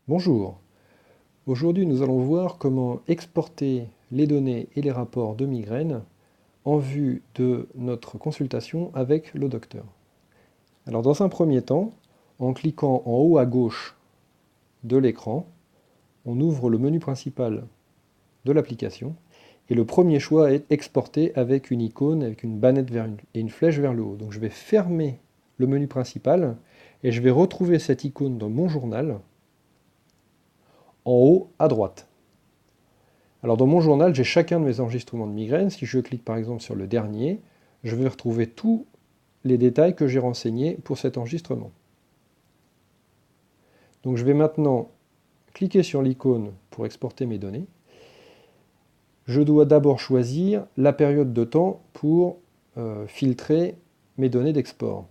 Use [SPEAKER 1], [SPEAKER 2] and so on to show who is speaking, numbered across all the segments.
[SPEAKER 1] Bonjour, aujourd'hui nous allons voir comment exporter les données et les rapports de migraine en vue de notre consultation avec le docteur. Alors dans un premier temps, en cliquant en haut à gauche de l'écran, on ouvre le menu principal de l'application et le premier choix est exporter avec une icône, avec une bannette et une flèche vers le haut. Donc je vais fermer le menu principal et je vais retrouver cette icône dans mon journal en haut à droite. Alors dans mon journal, j'ai chacun de mes enregistrements de migraine. Si je clique par exemple sur le dernier, je vais retrouver tous les détails que j'ai renseignés pour cet enregistrement. Donc je vais maintenant cliquer sur l'icône pour exporter mes données. Je dois d'abord choisir la période de temps pour filtrer mes données d'export.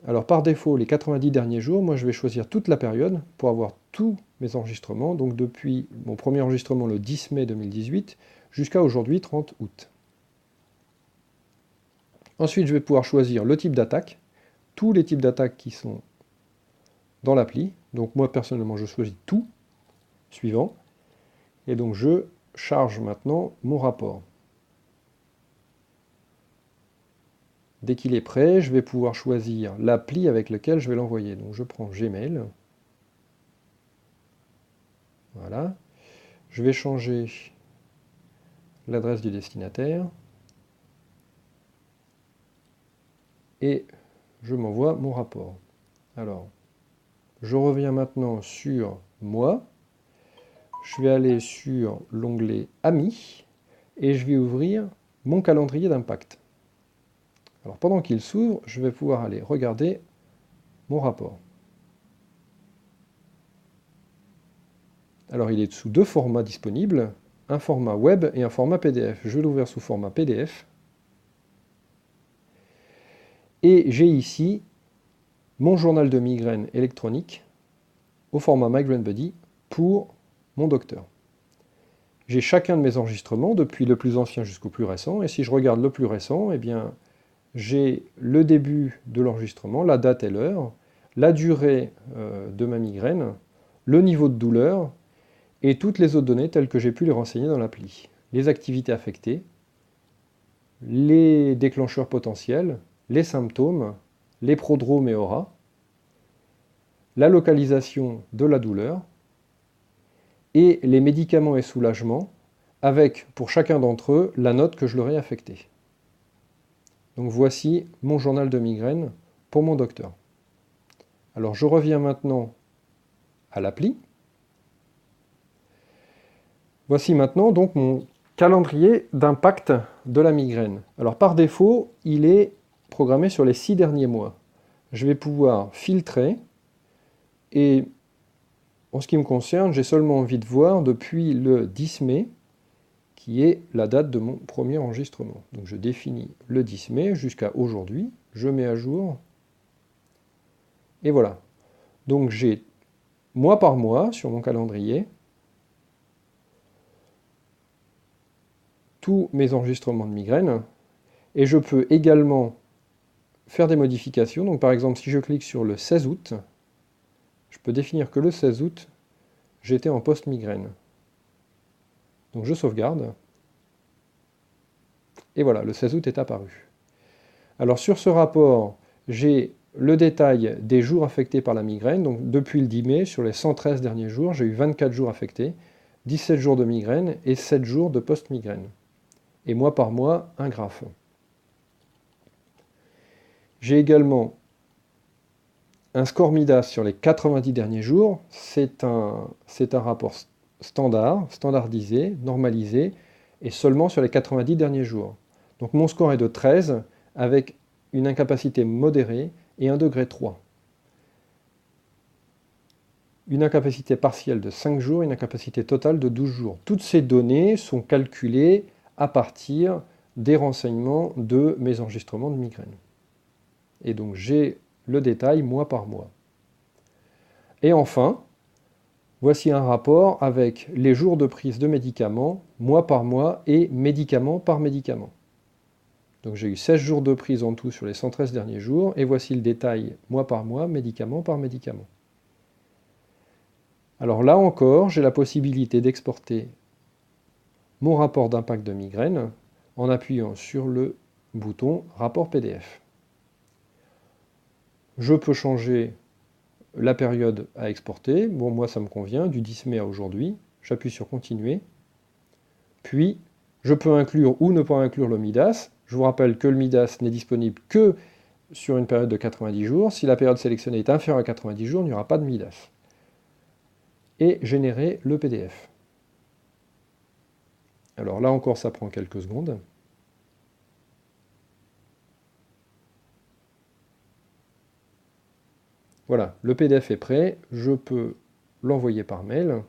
[SPEAKER 1] Alors par défaut, les 90 derniers jours, moi je vais choisir toute la période pour avoir tous mes enregistrements, donc depuis mon premier enregistrement le 10 mai 2018 jusqu'à aujourd'hui 30 août. Ensuite, je vais pouvoir choisir le type d'attaque, tous les types d'attaques qui sont dans l'appli. Donc moi personnellement, je choisis tout, suivant, et donc je charge maintenant mon rapport. Dès qu'il est prêt, je vais pouvoir choisir l'appli avec laquelle je vais l'envoyer. Donc je prends Gmail. Voilà. Je vais changer l'adresse du destinataire. Et je m'envoie mon rapport. Alors, je reviens maintenant sur moi. Je vais aller sur l'onglet Amis et je vais ouvrir mon calendrier d'impact. Alors pendant qu'il s'ouvre, je vais pouvoir aller regarder mon rapport. Alors il est sous deux formats disponibles, un format web et un format PDF. Je vais l'ouvrir sous format PDF. Et j'ai ici mon journal de migraine électronique au format Migraine Buddy pour mon docteur. J'ai chacun de mes enregistrements, depuis le plus ancien jusqu'au plus récent, et si je regarde le plus récent, eh bien, j'ai le début de l'enregistrement, la date et l'heure, la durée de ma migraine, le niveau de douleur, et toutes les autres données telles que j'ai pu les renseigner dans l'appli. Les activités affectées, les déclencheurs potentiels, les symptômes, les prodromes et auras, la localisation de la douleur, et les médicaments et soulagements, avec, pour chacun d'entre eux, la note que je leur ai affectée. Donc voici mon journal de migraine pour mon docteur. Alors je reviens maintenant à l'appli. Voici maintenant donc mon calendrier d'impact de la migraine. Alors par défaut, il est programmé sur les 6 derniers mois. Je vais pouvoir filtrer et en ce qui me concerne, j'ai seulement envie de voir depuis le 10 mai, qui est la date de mon premier enregistrement. Donc je définis le 10 mai jusqu'à aujourd'hui, je mets à jour, et voilà. Donc j'ai mois par mois sur mon calendrier tous mes enregistrements de migraine, et je peux également faire des modifications. Donc par exemple, si je clique sur le 16 août, je peux définir que le 16 août, j'étais en post-migraine. Donc je sauvegarde, et voilà, le 16 août est apparu. Alors sur ce rapport, j'ai le détail des jours affectés par la migraine. Donc depuis le 10 mai, sur les 113 derniers jours, j'ai eu 24 jours affectés, 17 jours de migraine et 7 jours de post-migraine. Et mois par mois, un graphe. J'ai également un score Midas sur les 90 derniers jours. C'est un rapport standardisé, normalisé, et seulement sur les 90 derniers jours. Donc mon score est de 13, avec une incapacité modérée et un degré 3. Une incapacité partielle de 5 jours et une incapacité totale de 12 jours. Toutes ces données sont calculées à partir des renseignements de mes enregistrements de migraine. Et donc j'ai le détail mois par mois. Et enfin, voici un rapport avec les jours de prise de médicaments, mois par mois et médicament par médicament. Donc j'ai eu 16 jours de prise en tout sur les 113 derniers jours, et voici le détail mois par mois, médicament par médicament. Alors là encore, j'ai la possibilité d'exporter mon rapport d'impact de migraine en appuyant sur le bouton rapport PDF. Je peux changer la période à exporter. Bon, moi ça me convient, du 10 mai à aujourd'hui. J'appuie sur continuer. Puis, je peux inclure ou ne pas inclure le MIDAS. Je vous rappelle que le MIDAS n'est disponible que sur une période de 90 jours. Si la période sélectionnée est inférieure à 90 jours, il n'y aura pas de MIDAS. Et générer le PDF. Alors là encore, ça prend quelques secondes. Voilà, le PDF est prêt. Je peux l'envoyer par mail.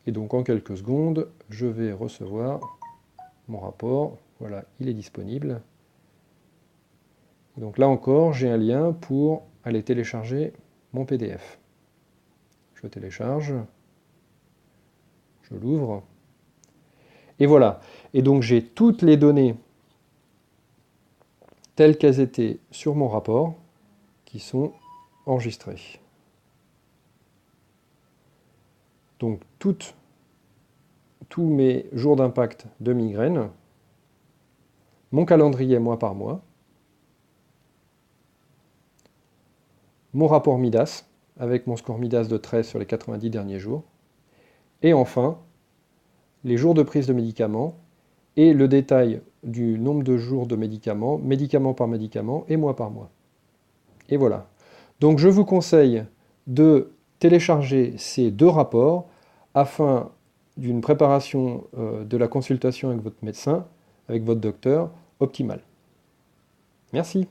[SPEAKER 1] Et donc en quelques secondes, je vais recevoir mon rapport. Voilà, il est disponible. Donc là encore, j'ai un lien pour aller télécharger mon PDF. Je télécharge, je l'ouvre, et voilà. Et donc j'ai toutes les données telles qu'elles étaient sur mon rapport qui sont enregistrées. Donc tous mes jours d'impact de migraine, mon calendrier mois par mois, mon rapport MIDAS, avec mon score MIDAS de 13 sur les 90 derniers jours, et enfin, les jours de prise de médicaments, et le détail du nombre de jours de médicaments, médicament par médicament, et mois par mois. Et voilà. Donc je vous conseille de télécharger ces deux rapports afin d'une préparation de la consultation avec votre médecin, avec votre docteur, optimale. Merci.